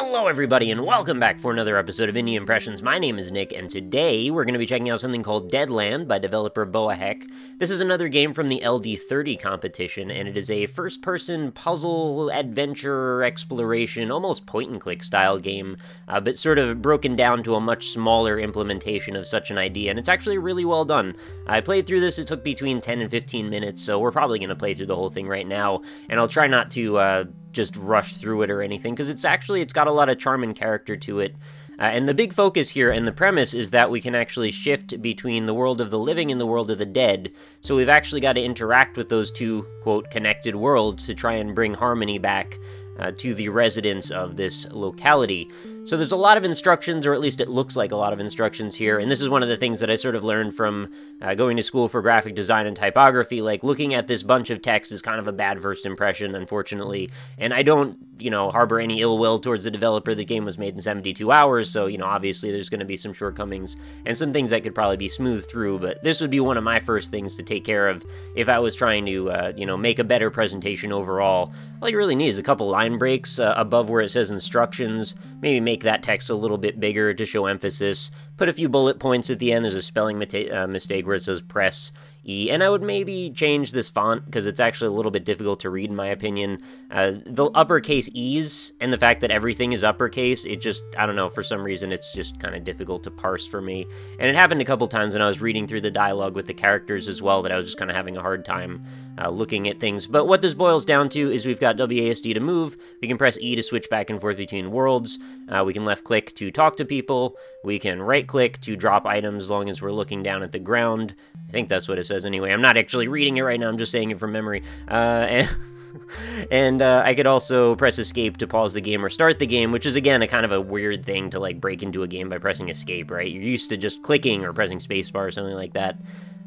Hello everybody and welcome back for another episode of Indie Impressions. My name is Nick and today we're going to be checking out something called Deadland by developer Boaheck. This is another game from the LD30 competition and it is a first-person puzzle, adventure, exploration, almost point-and-click style game, but sort of broken down to a much smaller implementation of such an idea, and it's actually really well done. I played through this, it took between 10 and 15 minutes, so we're probably going to play through the whole thing right now, and I'll try not to just rush through it or anything, because it's got a lot of charm and character to it. And the big focus here and the premise is that we can actually shift between the world of the living and the world of the dead. So we've actually got to interact with those two, quote, connected worlds to try and bring harmony back to the residents of this locality. So there's a lot of instructions, or at least it looks like a lot of instructions here, and this is one of the things that I sort of learned from going to school for graphic design and typography. Like, looking at this bunch of text is kind of a bad first impression, unfortunately, and I don't, harbor any ill will towards the developer. The game was made in 72 hours, so, obviously there's going to be some shortcomings and some things that could probably be smoothed through, but this would be one of my first things to take care of if I was trying to, make a better presentation overall. All you really need is a couple line breaks above where it says instructions, maybe make that text a little bit bigger to show emphasis, put a few bullet points at the end. There's a spelling mistake where it says press E, and I would maybe change this font because it's actually a little bit difficult to read in my opinion. The uppercase E's and the fact that everything is uppercase, it just, I don't know, for some reason it's just kind of difficult to parse for me. And it happened a couple times when I was reading through the dialogue with the characters as well that I was just kind of having a hard time looking at things. But what this boils down to is we've got WASD to move, we can press E to switch back and forth between worlds, we can left click to talk to people, we can right click to drop items as long as we're looking down at the ground. I think that's what it says anyway. I'm not actually reading it right now, I'm just saying it from memory. And I could also press escape to pause the game or start the game, which is again a kind of a weird thing to like break into a game by pressing escape, right? You're used to just clicking or pressing spacebar or something like that.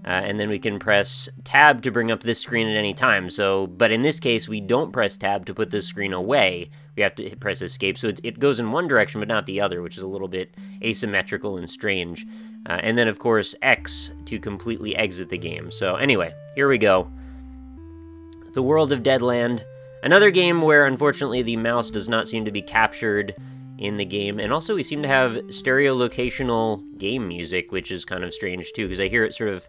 And then we can press tab to bring up this screen at any time. So, but in this case, we don't press tab to put this screen away. We have to press escape. So it goes in one direction, but not the other, which is a little bit asymmetrical and strange. And then, of course, X to completely exit the game. So anyway, here we go. The World of Deadland. Another game where, unfortunately, the mouse does not seem to be captured in the game. And also, we seem to have stereo-locational game music, which is kind of strange, too, because I hear it sort of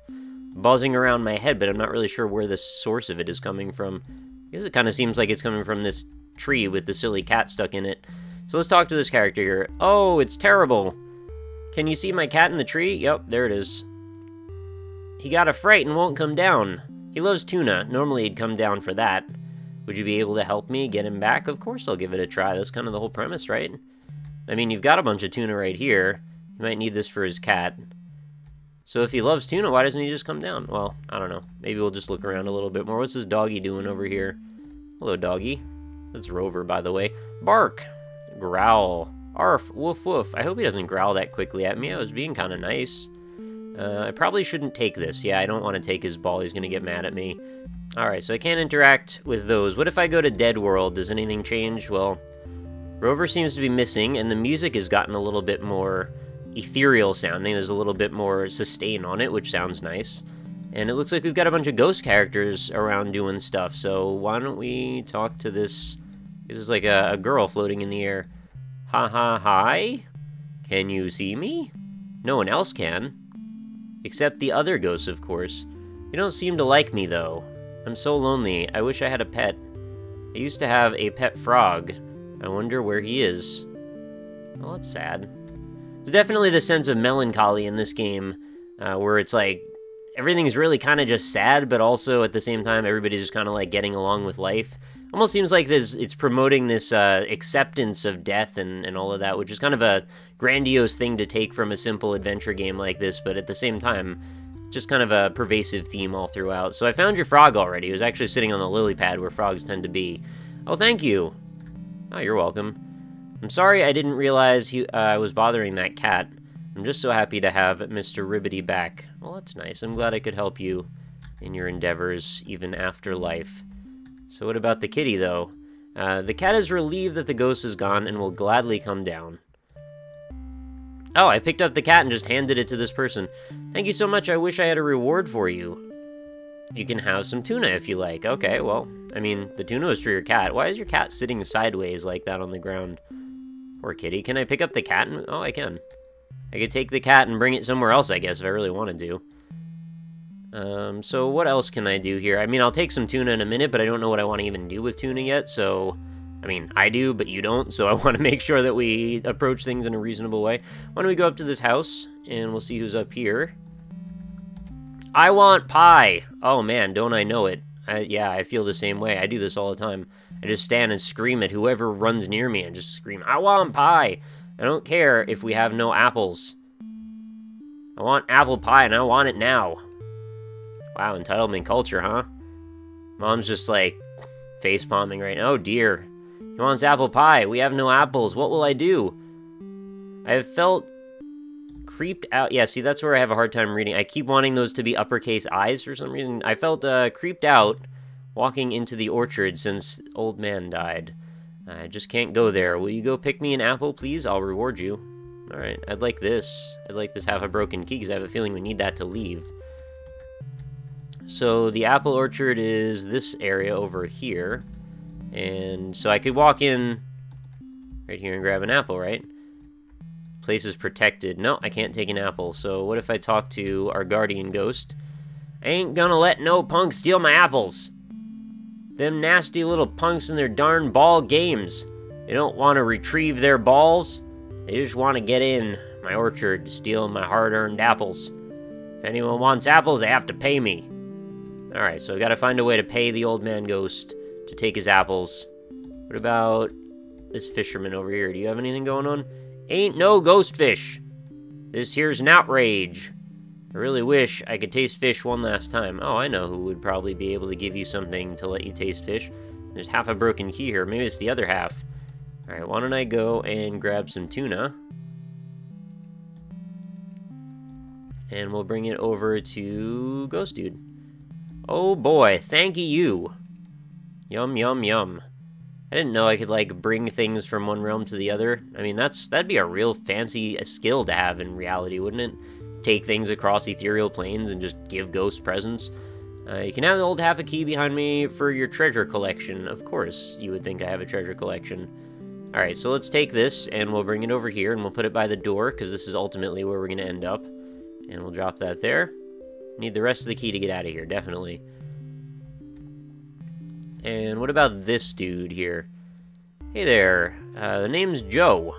buzzing around my head, but I'm not really sure where the source of it is coming from. I guess it kind of seems like it's coming from this tree with the silly cat stuck in it. So let's talk to this character here. Oh, it's terrible. Can you see my cat in the tree? Yep, there it is. He got a fright and won't come down. He loves tuna. Normally he'd come down for that. Would you be able to help me get him back? Of course I'll give it a try. That's kind of the whole premise, right? I mean, you've got a bunch of tuna right here. He might need this for his cat. So if he loves tuna, why doesn't he just come down? Well, I don't know. Maybe we'll just look around a little bit more. What's this doggy doing over here? Hello, doggy. That's Rover, by the way. Bark. Growl. Arf. Woof woof. I hope he doesn't growl that quickly at me. I was being kind of nice. I probably shouldn't take this. Yeah, I don't want to take his ball. He's going to get mad at me. Alright, so I can't interact with those. What if I go to Dead World? Does anything change? Well, Rover seems to be missing, and the music has gotten a little bit more ethereal sounding. There's a little bit more sustain on it, which sounds nice. And it looks like we've got a bunch of ghost characters around doing stuff, so why don't we talk to this... This is like a girl floating in the air. Ha ha hi? Can you see me? No one else can. Except the other ghosts, of course. They don't seem to like me, though. I'm so lonely. I wish I had a pet. I used to have a pet frog. I wonder where he is. Oh, that's sad. There's definitely the sense of melancholy in this game, where it's like, everything's really kind of just sad, but also at the same time, everybody's just kind of like getting along with life. Almost seems like it's promoting this acceptance of death and all of that, which is kind of a grandiose thing to take from a simple adventure game like this, but at the same time, just kind of a pervasive theme all throughout. So I found your frog already. It was actually sitting on the lily pad where frogs tend to be. Oh, thank you. Oh, you're welcome. I'm sorry I didn't realize I was bothering that cat. I'm just so happy to have Mr. Ribbity back. Well, that's nice. I'm glad I could help you in your endeavors, even after life. So what about the kitty, though? The cat is relieved that the ghost is gone and will gladly come down. Oh, I picked up the cat and just handed it to this person. Thank you so much. I wish I had a reward for you. You can have some tuna if you like. Okay, well, I mean, the tuna is for your cat. Why is your cat sitting sideways like that on the ground? Poor kitty. Can I pick up the cat? Oh, I can. I could take the cat and bring it somewhere else, I guess, if I really wanted to. So what else can I do here? I mean, I'll take some tuna in a minute, but I don't know what I want to even do with tuna yet, so... I mean, I do, but you don't, so I want to make sure that we approach things in a reasonable way. Why don't we go up to this house, and we'll see who's up here. I want pie! Oh man, don't I know it. Yeah, I feel the same way. I do this all the time. I just stand and scream at whoever runs near me and just scream, I want pie! I don't care if we have no apples. I want apple pie, and I want it now. Wow, entitlement culture, huh? Mom's just like face-palming right now. Oh dear. He wants apple pie. We have no apples. What will I do? I have felt creeped out. Yeah, see, that's where I have a hard time reading. I keep wanting those to be uppercase I's for some reason. I felt creeped out walking into the orchard since old man died. I just can't go there. Will you go pick me an apple, please? I'll reward you. Alright, I'd like this. I'd like this half a broken key because I have a feeling we need that to leave. So the apple orchard is this area over here. And so I could walk in right here and grab an apple, right? Place is protected. No, I can't take an apple. So what if I talk to our guardian ghost? I ain't gonna let no punks steal my apples. Them nasty little punks in their darn ball games. They don't want to retrieve their balls. They just want to get in my orchard to steal my hard-earned apples. If anyone wants apples, they have to pay me. Alright, so I gotta find a way to pay the old man ghost to take his apples. What about this fisherman over here? Do you have anything going on? Ain't no ghost fish. This here's an outrage. I really wish I could taste fish one last time. Oh, I know who would probably be able to give you something to let you taste fish. There's half a broken key here. Maybe it's the other half. Alright, why don't I go and grab some tuna. And we'll bring it over to Ghost Dude. Oh boy, thank you. Yum, yum, yum. I didn't know I could, like, bring things from one realm to the other. I mean, that'd be a real fancy skill to have in reality, wouldn't it? Take things across ethereal planes and just give ghosts presents. You can have the old half a key behind me for your treasure collection. Of course, you would think I have a treasure collection. Alright, so let's take this, and we'll bring it over here, and we'll put it by the door, because this is ultimately where we're going to end up. And we'll drop that there. Need the rest of the key to get out of here, definitely. And what about this dude here? Hey there, the name's Joe.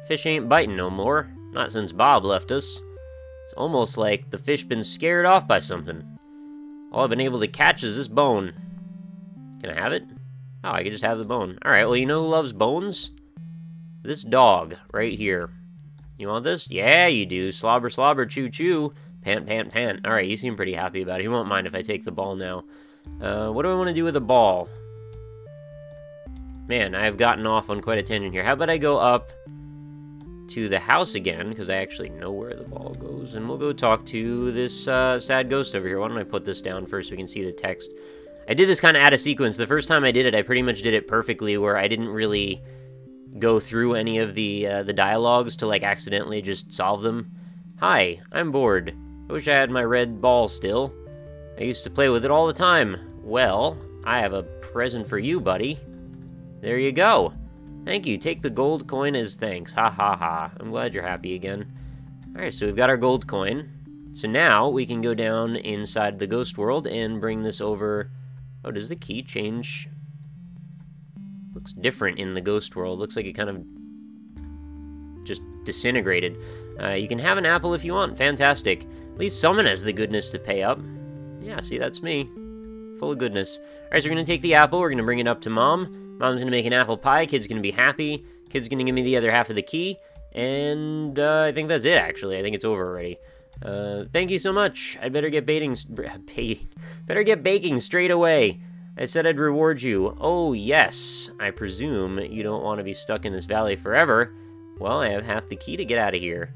Fish ain't biting no more. Not since Bob left us. It's almost like the fish been scared off by something. All I've been able to catch is this bone. Can I have it? Oh, I can just have the bone. Alright, well, you know who loves bones? This dog, right here. You want this? Yeah, you do. Slobber, slobber, chew, chew. Pant, pant, pant. Alright, you seem pretty happy about it. He won't mind if I take the ball now. What do I want to do with the ball? Man, I've gotten off on quite a tangent here. How about I go up to the house again, because I actually know where the ball goes, and we'll go talk to this sad ghost over here. Why don't I put this down first so we can see the text? I did this kind of out of sequence. The first time I did it, I pretty much did it perfectly, where I didn't really go through any of the dialogues to, like, accidentally just solve them. Hi, I'm bored. I wish I had my red ball still. I used to play with it all the time. Well, I have a present for you, buddy. There you go. Thank you. Take the gold coin as thanks. Ha ha ha. I'm glad you're happy again. Alright, so we've got our gold coin. So now we can go down inside the ghost world and bring this over. Oh, does the key change? Looks different in the ghost world. Looks like it kind of just disintegrated. You can have an apple if you want. Fantastic. At least someone has the goodness to pay up. Yeah, see, that's me. Full of goodness. Alright, so we're going to take the apple. We're going to bring it up to Mom. Mom's going to make an apple pie. Kid's going to be happy. Kid's going to give me the other half of the key. And I think that's it, actually. I think it's over already. Thank you so much. I'd better get baking straight away. I said I'd reward you. Oh, yes. I presume you don't want to be stuck in this valley forever. Well, I have half the key to get out of here.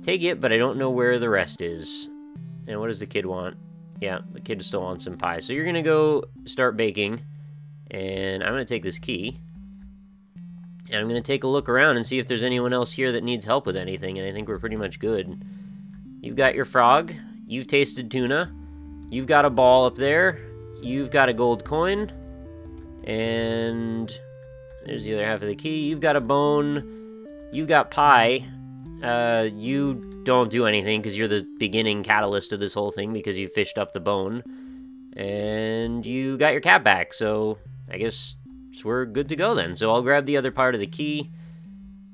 Take it, but I don't know where the rest is. And what does the kid want? Yeah, the kid still wants some pie. So you're going to go start baking. And I'm going to take this key. And I'm going to take a look around and see if there's anyone else here that needs help with anything. And I think we're pretty much good. You've got your frog. You've tasted tuna. You've got a ball up there. You've got a gold coin. And there's the other half of the key. You've got a bone. You got pie. You don't do anything because you're the beginning catalyst of this whole thing because you fished up the bone. And you got your cat back, so I guess we're good to go then. So I'll grab the other part of the key.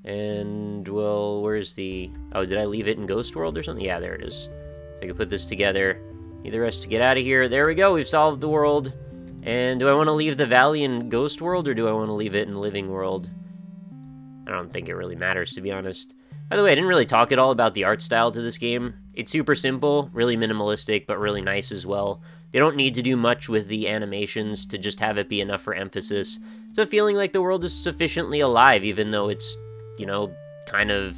And, well, where's the... Oh, did I leave it in Ghost World or something? Yeah, there it is. So I can put this together. Need the rest to get out of here. There we go, we've solved the world. And do I want to leave the valley in Ghost World, or do I want to leave it in Living World? I don't think it really matters, to be honest. By the way, I didn't really talk at all about the art style to this game. It's super simple, really minimalistic, but really nice as well. They don't need to do much with the animations to just have it be enough for emphasis. It's a feeling like the world is sufficiently alive, even though it's, you know, kind of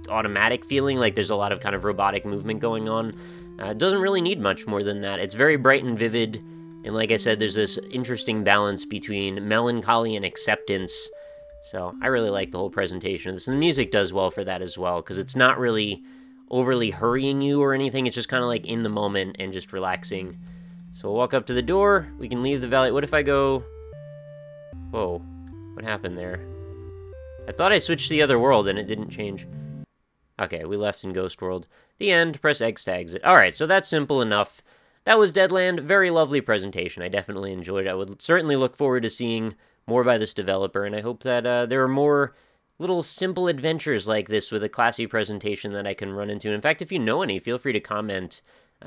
automatic feeling, like there's a lot of kind of robotic movement going on. It doesn't really need much more than that. It's very bright and vivid, and like I said, there's this interesting balance between melancholy and acceptance. So I really like the whole presentation of this, and the music does well for that as well, because it's not really overly hurrying you or anything. It's just kind of like in the moment and just relaxing. So we'll walk up to the door. We can leave the valley. What if I go... Whoa, what happened there? I thought I switched to the other world and it didn't change. Okay, we left in Ghost World. The end, press X to exit. Alright, so that's simple enough. That was Deadland. Very lovely presentation. I definitely enjoyed it. I would certainly look forward to seeing more by this developer, and I hope that there are more little simple adventures like this with a classy presentation that I can run into. In fact, if you know any, feel free to comment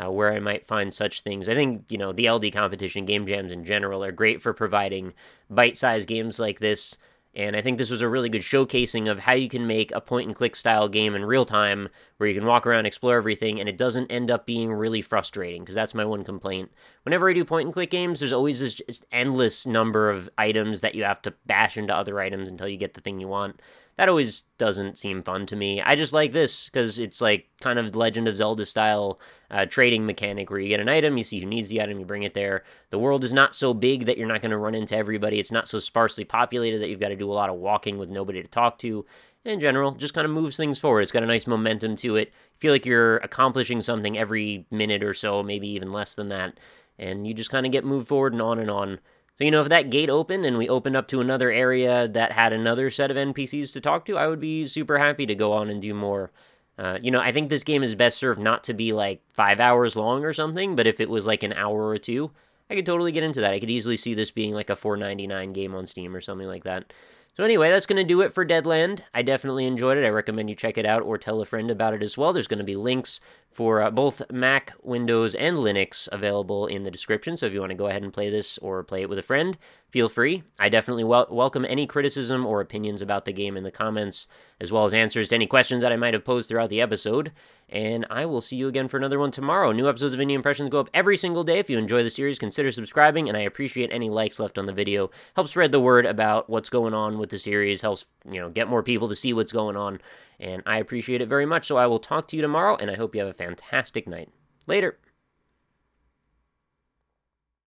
where I might find such things. I think, you know, the LD competition, game jams in general, are great for providing bite-sized games like this. And I think this was a really good showcasing of how you can make a point-and-click style game in real time, where you can walk around, explore everything, and it doesn't end up being really frustrating, because that's my one complaint. Whenever I do point-and-click games, there's always this just endless number of items that you have to bash into other items until you get the thing you want. That always doesn't seem fun to me. I just like this, because it's like kind of Legend of Zelda style trading mechanic, where you get an item, you see who needs the item, you bring it there. The world is not so big that you're not going to run into everybody. It's not so sparsely populated that you've got to do a lot of walking with nobody to talk to. And in general, just kind of moves things forward. It's got a nice momentum to it. You feel like you're accomplishing something every minute or so, maybe even less than that. And you just kind of get moved forward and on and on. So, you know, if that gate opened and we opened up to another area that had another set of NPCs to talk to, I would be super happy to go on and do more. You know, I think this game is best served not to be like 5 hours long or something, but if it was like an hour or two, I could totally get into that. I could easily see this being like a $4.99 game on Steam or something like that. So anyway, that's going to do it for Deadland. I definitely enjoyed it. I recommend you check it out or tell a friend about it as well. There's going to be links for both Mac, Windows, and Linux available in the description. So if you want to go ahead and play this or play it with a friend, feel free. I definitely welcome any criticism or opinions about the game in the comments, as well as answers to any questions that I might have posed throughout the episode. And I will see you again for another one tomorrow. New episodes of Indie Impressions go up every single day. If you enjoy the series, consider subscribing, and I appreciate any likes left on the video. Helps spread the word about what's going on with the series, helps, you know, get more people to see what's going on, and I appreciate it very much. So I will talk to you tomorrow, and I hope you have a fantastic night. Later.